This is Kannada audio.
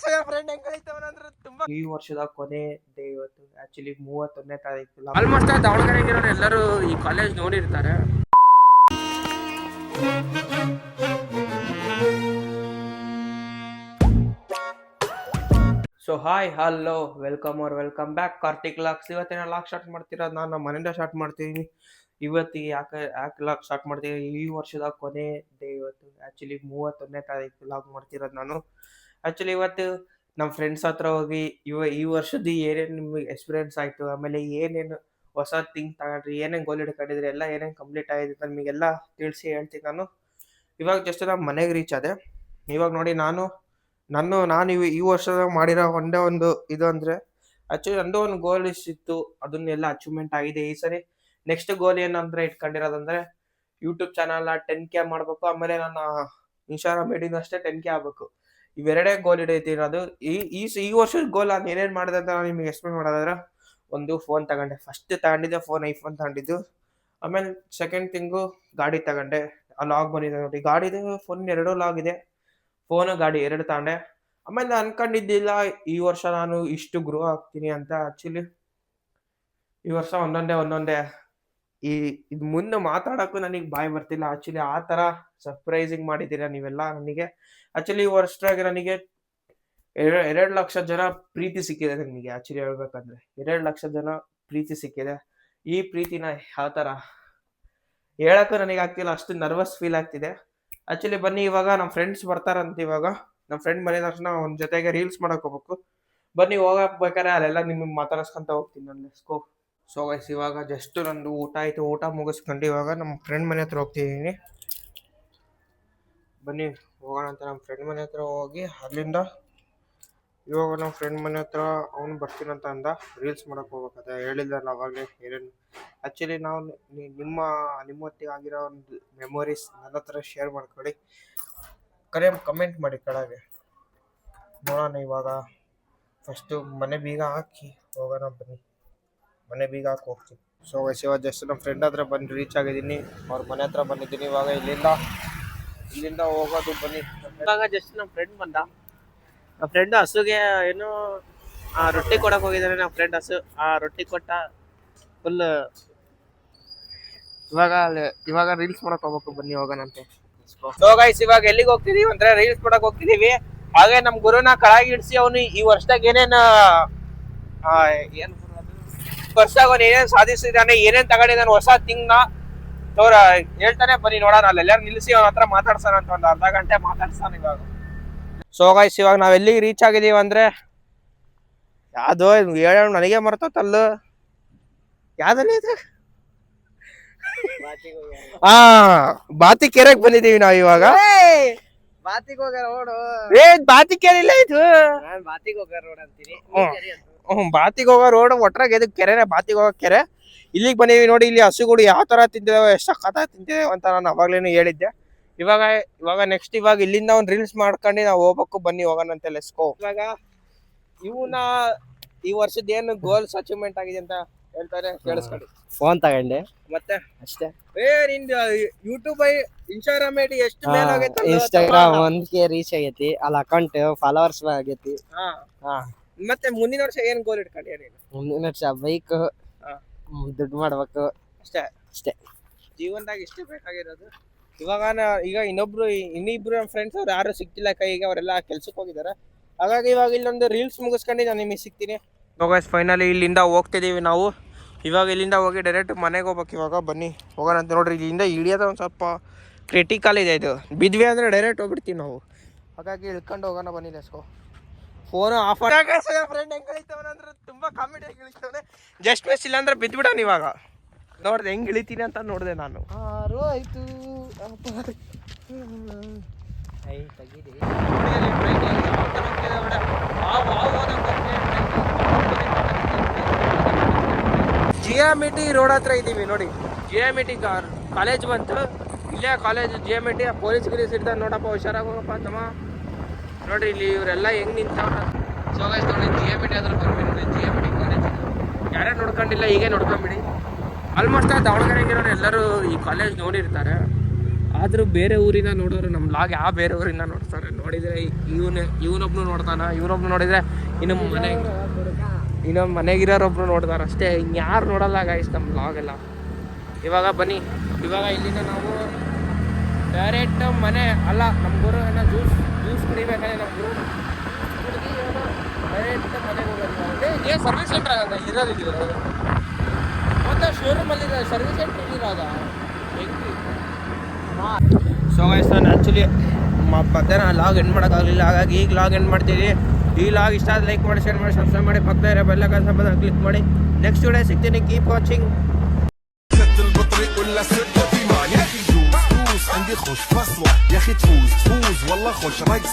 ಫ್ರೆಂಡ್ ಹೆಂಗೈತವನಂದ್ರೆ ತುಂಬಾ ಈ ವರ್ಷದ ಕೊನೆ ಡೇ ಇವತ್ತು. ಆಕ್ಚುಲಿ 31ನೇ ತಾರೀಕು. ಆಲ್ಮೋಸ್ಟ್ ದಾವಣಗೆರೆಗಿರೋರು ಎಲ್ಲರೂ ಈ ಕಾಲೇಜ್ ನೋಡಿರ್ತಾರೆ. So hi hello welcome welcome back Karthik vlogs. ಇವತ್ತಿನ ಲಾಕ್ ಸ್ಟಾರ್ಟ್ ಮಾಡ್ತಿರೋದು ನಾನು ನಮ್ಮ ಮನೆಯಿಂದ ಸ್ಟಾರ್ಟ್ ಮಾಡ್ತೀನಿ. ಇವತ್ತಿಗೆ ಯಾಕೆ ಲಾಕ್ ಸ್ಟಾರ್ಟ್ ಮಾಡ್ತೀನಿ, ಈ ವರ್ಷದ ಕೊನೆ ಡೇ ಇವತ್ತು. ಆ್ಯಕ್ಚುಲಿ 31ನೇ ತಾರೀಕು ಲಾಕ್ ಮಾಡ್ತಿರೋದು ನಾನು. ಆ್ಯಕ್ಚುಲಿ ಇವತ್ತು ನಮ್ಮ ಫ್ರೆಂಡ್ಸ್ ಹತ್ರ ಹೋಗಿ ಈ ವರ್ಷದ ಏನೇನು ನಿಮಗೆ ಎಕ್ಸ್ಪೀರಿಯನ್ಸ್ ಆಯಿತು, ಆಮೇಲೆ ಏನೇನು ಹೊಸ ಥಿಂಗ್ ತಗೊಂಡ್ರಿ, ಏನೇನು ಗೋಲ್ ಹಿಡ್ಕೊಂಡಿದ್ರಿ, ಎಲ್ಲ ಏನೇನು ಕಂಪ್ಲೀಟ್ ಆಗಿದೆ ನಿಮಗೆಲ್ಲ ತಿಳಿಸಿ ಹೇಳ್ತೀನಿ ನಾನು. ಇವಾಗ ಜಸ್ಟ್ ನಾನು ಮನೆಗೆ ರೀಚ್ ಆದೆ. ಇವಾಗ ನೋಡಿ ನಾನು ಈ ವರ್ಷದಾಗ ಮಾಡಿರೋ ಒಂದೇ ಒಂದು ಇದು ಅಂದರೆ, ಆ್ಯಕ್ಚುಲಿ ನಂದು ಒಂದು ಗೋಲ್ ಇತ್ತು, ಅದನ್ನೆಲ್ಲ ಅಚೀವ್ಮೆಂಟ್ ಆಗಿದೆ. ಈ ಸರಿ ನೆಕ್ಸ್ಟ್ ಗೋಲ್ ಏನಂದ್ರೆ ಇಟ್ಕೊಂಡಿರೋದಂದ್ರೆ ಯೂಟ್ಯೂಬ್ ಚಾನಲ್ನ 10K ಮಾಡಬೇಕು, ಆಮೇಲೆ ನನ್ನ ಇನ್ಸ್ಟಾಗ್ರಾಮ್ ಐಡಿನೂ ಅಷ್ಟೇ 10K ಆಗಬೇಕು. ಇವೆರಡೇ ಗೋಲ್ ಇಡೈತಿರೋದು. ಈ ವರ್ಷದ ಗೋಲ್ ನಾನು ಏನೇನು ಮಾಡಿದೆ ಅಂತ ನಾನು ನಿಮಗೆ ಎಕ್ಸ್ಪ್ಲೇನ್ ಮಾಡೋದಾದ್ರೆ, ಒಂದು ಫೋನ್ ತಗೊಂಡೆ. ಫಸ್ಟ್ ತಗೊಂಡಿದ್ದೆ ಐಫೋನ್ ತಗೊಂಡಿದ್ದು. ಆಮೇಲೆ ಸೆಕೆಂಡ್ ಥಿಂಗು ಗಾಡಿ ತಗೊಂಡೆ. ಆ ಲಾಗ್ ಬಂದಿದೆ ನೋಡಿ, ಗಾಡಿದು ಫೋನ್ 2 ಲಾಗ್ ಇದೆ, ಫೋನು ಗಾಡಿ 2 ತಗೊಂಡೆ. ಆಮೇಲೆ ನಾನು ಅನ್ಕೊಂಡಿದ್ದಿಲ್ಲ ಈ ವರ್ಷ ನಾನು ಇಷ್ಟು ಗ್ರೋ ಆಗ್ತೀನಿ ಅಂತ. ಆ್ಯಕ್ಚುಲಿ ಈ ವರ್ಷ ಒಂದೊಂದೇ ಇದು ಮುಂದೆ ಮಾತಾಡೋಕ್ಕೂ ನನಗೆ ಬಾಯಿ ಬರ್ತಿಲ್ಲ. ಆ್ಯಕ್ಚುಲಿ ಆ ಥರ ಸರ್ಪ್ರೈಸಿಂಗ್ ಮಾಡಿದ್ದೀರಾ ನೀವೆಲ್ಲ ನನಗೆ. ಆ್ಯಕ್ಚುಲಿ ಈ ವರ್ಷದಾಗ ನನಗೆ 2 ಲಕ್ಷ ಜನ ಪ್ರೀತಿ ಸಿಕ್ಕಿದೆ ನನಗೆ. ಆ್ಯಕ್ಚುಲಿ ಹೇಳ್ಬೇಕಂದ್ರೆ 2 ಲಕ್ಷ ಜನ ಪ್ರೀತಿ ಸಿಕ್ಕಿದೆ. ಈ ಪ್ರೀತಿನ ಯಾವ ಥರ ಹೇಳೋಕ್ಕೂ ನನಗೆ ಆಗ್ತಿಲ್ಲ, ಅಷ್ಟು ನರ್ವಸ್ ಫೀಲ್ ಆಗ್ತಿದೆ. ಆ್ಯಕ್ಚುಲಿ ಬನ್ನಿ, ಇವಾಗ ನಮ್ಮ ಫ್ರೆಂಡ್ಸ್ ಬರ್ತಾರಂತ. ಇವಾಗ ನಮ್ಮ ಫ್ರೆಂಡ್ ಬಂದಿದ ತಕ್ಷಣ ಒಂದು ಜೊತೆಗೆ ರೀಲ್ಸ್ ಮಾಡೋಕೆ ಹೋಗ್ಬೇಕು. ಬನ್ನಿ, ಹೋಗಬೇಕಾರೆ ಅಲ್ಲೆಲ್ಲ ನಿಮಗೆ ಮಾತಾಡಿಸ್ಕೊಂತ ಹೋಗ್ತೀನಿ ನಾನು. Let's go. ಸೊ ಗೈಸ್, ಇವಾಗ ಜಸ್ಟ್ ನಂದು ಊಟ ಆಯಿತು. ಊಟ ಮುಗಿಸ್ಕೊಂಡು ಇವಾಗ ನಮ್ಮ ಫ್ರೆಂಡ್ ಮನೆ ಹತ್ರ ಹೋಗ್ತಿದ್ದೀನಿ. ಬನ್ನಿ ಹೋಗೋಣ ಅಂತ. ನಮ್ಮ ಫ್ರೆಂಡ್ ಮನೆ ಹತ್ರ ಹೋಗಿ ಅಲ್ಲಿಂದ ಇವಾಗ ನಮ್ಮ ಫ್ರೆಂಡ್ ಮನೆ ಹತ್ರ ಅವ್ನು ಬರ್ತೀನಂತ ಅಂದ. ರೀಲ್ಸ್ ಮಾಡೋಕೆ ಹೋಗ್ಬೇಕಾದ್ರೆ ಹೇಳಿದ್ದಲ್ಲ ಅವಾಗಲೇ ಏನೇನು. ಆ್ಯಕ್ಚುಲಿ ನಾವು ನಿಮ್ಮೊತ್ತಿಗೆ ಆಗಿರೋ ಒಂದು ಮೆಮೊರೀಸ್ ನನ್ನ ಹತ್ರ ಶೇರ್ ಮಾಡ್ಕೊಳ್ಳಿ, ಕಮೆಂಟ್ ಮಾಡಿ ಕೆಳಗೆ. ನೋಡೋಣ. ಇವಾಗ ಫಸ್ಟು ಮನೆ ಬೀಗ ಹಾಕಿ ಹೋಗೋಣ. ಬನ್ನಿ, ಮನೆ ಬೀಗ ಹಾಕಿ ಹೋಗ್ತೀನಿ. ಸೊ ಗೈಸ್, ಇವಾಗ ಜಸ್ಟ್ ನಮ್ಮ ಫ್ರೆಂಡ್ ಹತ್ರ ಬಂದು ರೀಚ್ ಆಗಿದ್ದೀನಿ. ಅವ್ರ ಮನೆ ಹತ್ರ ಬಂದಿದ್ದೀನಿ. ಇವಾಗ ಇಲ್ಲಿಂದ ಹೋಗೋದು. ಬನ್ನಿ, ಇವಾಗ ಜಸ್ಟ್ ನಮ್ಮ ಫ್ರೆಂಡ್ ಬಂದ. ನಮ್ಮ ಫ್ರೆಂಡ್ ಹಸುಗೆ ಏನೋ ರೊಟ್ಟಿ ಕೊಡಕ್ಕೆ ಹೋಗಿದ್ದಾನೆ. ನಮ್ಮ ಫ್ರೆಂಡ್ ಹಸು ಆ ರೊಟ್ಟಿ ಕೊಟ್ಟ ಫುಲ್. ಇವಾಗ ರೀಲ್ಸ್ ಮಾಡಕ್ ಹೋಗ್ಬೇಕು. ಬನ್ನಿ ಹೋಗೋಣಂತೆ. ಸೊ ಗೈಸ್, ಇವಾಗ ಎಲ್ಲಿಗೆ ಹೋಗ್ತಿದೀವಿ ಅಂದ್ರೆ ರೀಲ್ಸ್ ಮಾಡಕ್ ಹೋಗ್ತಿದೀವಿ. ಹಾಗೆ ನಮ್ ಗುರುನ ಕೆಳಗೆ ಇಡ್ಸಿ ಅವನು ಈ ವರ್ಷದಾಗ ಏನೇನು ವರ್ಷದಾಗ ಅವನು ಏನೇನ್ ಸಾಧಿಸಿದಾನೆ, ಏನೇನ್ ತಗೊಂಡಿದ್ದಾನೆ ಹೊಸ ಥಿಂಗ್ನ ಹೇಳ್ತಾನೆ. ಬನ್ನಿ ನೋಡೋಣ. ಅಲ್ಲೆಲ್ಲಾರು ನಿಲ್ಸಿ ಅವನ ಹತ್ರ ಮಾತಾಡ್ಸೋಣ ಅಂತ ಒಂದು ಅರ್ಧ ಗಂಟೆ ಮಾತಾಡ್ಸಾನ ಇವಾಗ. ಸೊ ಗೈಸ್, ಇವಾಗ ನಾವ್ ಎಲ್ಲಿಗೆ ರೀಚ್ ಆಗಿದೀವಿ ಅಂದ್ರೆ ಯಾವ್ದೋ ಹೇಳ ನನಗೆ ಮರ್ತಲ್ಲ, ಯಾವ್ದಲ್ಲಿ ಇದು ಬಾತಿಕೆರೆಗೆ ಬಂದಿದೀವಿ ನಾವ್ ಇವಾಗ. ಬಾತಿಕೆರೆ ಇಲ್ಲ ಇದು, ಬಾತಿಗೆ ಹೋಗೋ ರೋಡ್ ಒಟ್ರಾಗ ಎದಕ್ ಕೆರೆ, ಬಾತಿಗೆ ಹೋಗೋ ಕೆರೆ. ಇಲ್ಲಿಗೆ ಬಂದಿದೀವಿ ನೋಡಿ. ಇಲ್ಲಿ ಹಸುಗಳು ಯಾವ ತರ ತಿಂತಿದಾವೆ, ಎಷ್ಟು ಸಖತ್ ತಿಂತಿದೆ ಅಂತ ನಾನು ಅವಾಗ್ಲೇನು ಹೇಳಿದ್ದೆ. ಇವಾಗ ನೆಕ್ಸ್ಟ್ ಇವಾಗ ಇಲ್ಲಿಂದ ಒಂದು ರೀಲ್ಸ್ ಮಾಡ್ಕೊಂಡು ನಾವು ಹೋಗ್ಬೇಕು. ಬನ್ನಿ ಹೋಗೋಣಂತೆ. Let's go. ಇವಾಗ ಈ ವರ್ಷದ ಏನು ಗೋಲ್ಸ್ ಅಚೀವ್ಮೆಂಟ್ ಆಗಿದೆ ಅಂತ ಹೇಳ್ತಾರೆ, ಕೇಳಿಸ್ಕೊಳ್ಳಿ. ಫೋನ್ ತಗೊಂಡೆ ಮತ್ತೆ ಅಷ್ಟೇ. ನಿಂದು ಯೂಟ್ಯೂಬ್ ಇನ್ಸ್ಟಾಗ್ರಾಮ್ ಐಡಿ ಎಷ್ಟು ಮೇಲ್ ಆಗೈತೆ? ಇನ್ಸ್ಟಾಗ್ರಾಮ್ 1K ರೀಚ್ ಆಗೈತಿ. ಅಲ್ಲಿ ಅಕೌಂಟ್ ಫಾಲೋವರ್ಸ್ ಆಗೈತಿ. ಮತ್ತೆ ಮುಂದಿನ ವರ್ಷ ಏನ್ ಗೋಲ್ ಇಟ್ಕೊಂಡಿ ನೀನು? ಮುಂದಿನ ವರ್ಷ ಬೈಕ್, ದುಡ್ಡು ಮಾಡ್ಬೇಕು ಅಷ್ಟೇ. ಜೀವನದಾಗ ಇಷ್ಟೇ ಬೇಕಾಗಿರೋದು. ಈಗ ಇನ್ನಿಬ್ರು ನಮ್ಮ ಫ್ರೆಂಡ್ಸ್ ಅವ್ರು ಯಾರು ಸಿಗ್ತಿಲ್ಲ ಕೈಗೆ, ಅವರೆಲ್ಲ ಕೆಲ್ಸಕ್ಕೆ ಹೋಗಿದ್ದಾರೆ. ಹಾಗಾಗಿ ಇವಾಗ ಇಲ್ಲೊಂದು ರೀಲ್ಸ್ ಮುಗಿಸ್ಕೊಂಡು ನಾನು ನಿಮಗೆ ಸಿಗ್ತೀನಿ. ಫೈನಲಿ ಇಲ್ಲಿಂದ ಹೋಗ್ತಿದ್ದೀವಿ ನಾವು. ಇವಾಗ ಇಲ್ಲಿಂದ ಹೋಗಿ ಡೈರೆಕ್ಟ್ ಮನೆಗೆ ಹೋಗ್ಬೇಕು. ಇವಾಗ ಬನ್ನಿ ಹೋಗೋಣ ಅಂತ. ನೋಡ್ರಿ, ಇಲ್ಲಿಂದ ಇಳಿಯೋದು ಒಂದು ಸ್ವಲ್ಪ ಕ್ರಿಟಿಕಲ್ ಇದೆ. ಇದು ಬಿದ್ವಿ ಅಂದರೆ ಡೈರೆಕ್ಟ್ ಹೋಗ್ಬಿಡ್ತೀವಿ ನಾವು. ಹಾಗಾಗಿ ಇಳ್ಕೊಂಡು ಹೋಗೋಣ. ಬನ್ನಿ. ಲೆಟ್ಸ್ ಫೋನ್ ಆಫ್ ಫ್ರೆಂಡ್ ಹೆಂಗೆ ಇಳಿತವನಂದ್ರೆ ತುಂಬ ಕಾಮಿಡಿಯಾಗಿ ಇಳಿತವನೆ. ಜಸ್ಟ್ ಮಿಸ್ ಇಲ್ಲ ಅಂದ್ರೆ ಬಿದ್ದುಬಿಡೋನು. ಇವಾಗ ನೋಡ್ದೆ ಹೆಂಗೆ ಇಳಿತೀನಿ ಅಂತ ನೋಡಿದೆ ನಾನು. ಆಯ್ತು GMT ರೋಡ್ ಹತ್ರ ಇದ್ದೀವಿ ನೋಡಿ. GMT ಕಾಲೇಜ್ ಬಂತು. ಇಲ್ಲೇ ಕಾಲೇಜ್ GMT. ಪೊಲೀಸ್ ಇರ್ತಾರೆ ನೋಡಪ್ಪ, ಹುಷಾರಾಗಿ ಹೋಗಪ್ಪ ತಮ್ಮ. ನೋಡ್ರಿ ಇಲ್ಲಿ ಇವರೆಲ್ಲ ಹೆಂಗ್ ನಿಂತವ್ರ. ಸೊ ಗೈಸ್ ನೋಡಿ, GMT ಹತ್ರ ಬಂದ್ವಿ ನೋಡಿ. GMT ಕಾಲೇಜ್ ಯಾರ್ಯಾರು ನೋಡ್ಕೊಂಡಿಲ್ಲ ಹೀಗೆ ನೋಡ್ಕೊಂಬಿಡಿ. ಆಲ್ಮೋಸ್ಟ್ ದಾವಣಗೆರೆಗಿರೋರು ಎಲ್ಲರೂ ಈ ಕಾಲೇಜ್ ನೋಡಿರ್ತಾರೆ. ಆದರೂ ಬೇರೆ ಊರಿಂದ ನೋಡೋರು ನಮ್ಮ ಲಾಗ್ ಯಾವ ಬೇರೆ ಊರಿಂದ ನೋಡ್ತಾರೆ. ನೋಡಿದರೆ ಇವನೊಬ್ನು ನೋಡ್ತಾನ, ಇವನೊಬ್ನು ನೋಡಿದರೆ ಇನ್ನೊಂದು ಮನೆಗಿರೋರೊಬ್ರು ನೋಡ್ತಾರೆ ಅಷ್ಟೇ. ಇನ್ಯಾರು ನೋಡಲ್ಲ ಗೈಸ್ ನಮ್ಮ ಲಾಗೆಲ್ಲ. ಇವಾಗ ಬನ್ನಿ, ಇವಾಗ ಇಲ್ಲಿಂದ ನಾವು ಡೈರೆಕ್ಟ್ ಮನೆ ಅಲ್ಲ, ನಮ್ಮ ಗುರು ಏನೋ ಜ್ಯೂಸ್ ಕುಡಿಬೇಕಾದ್ರೆ ನಮ್ಮ ಗುರು ಕುಡಿದು ಡೈರೆಕ್ಟ್ ಮನೆಗೆ ಹೋಗೋದು. ಏನು ಸರ್ವಿಸ್ ಸೆಂಟ್ರ್ ಆಗಲ್ಲ ಇರೋದು, ಮತ್ತು ಶೋರೂಮಲ್ಲಿರೋ ಸರ್ವಿಸ್ ಸೆಂಟ್ರ್ ಇರೋದ ಹೆಂಗೆ. ಸೊ ಗೈಸ್, ನಾನು ಆ್ಯಕ್ಚುಲಿ ಮಧ್ಯಾಹ್ನ ಲಾಗ್ ಎಂಡ್ ಮಾಡೋಕ್ಕಾಗಲಿಲ್ಲ, ಹಾಗಾಗಿ ಈಗ ಲಾಗ್ ಎಂಡ್ ಮಾಡ್ತೀನಿ. ಈ ಲಾಗ್ ಇಷ್ಟ ಆದ ಲೈಕ್ ಮಾಡಿ, ಶೇರ್ ಮಾಡಿ, ಸಬ್ಸ್ಕ್ರೈಬ್ ಮಾಡಿ, ಪಕ್ಕದ ಇರೋ ಬೆಲ್ ಐಕಾನ್ ಸಂಬಂಧ ಕ್ಲಿಕ್ ಮಾಡಿ. ನೆಕ್ಸ್ಟ್ ವಿಡಿಯೋ ಸಿಗ್ತೀನಿ. Keep watching. عندي خوش فصلة يا اخي تفوز والله خوش رايك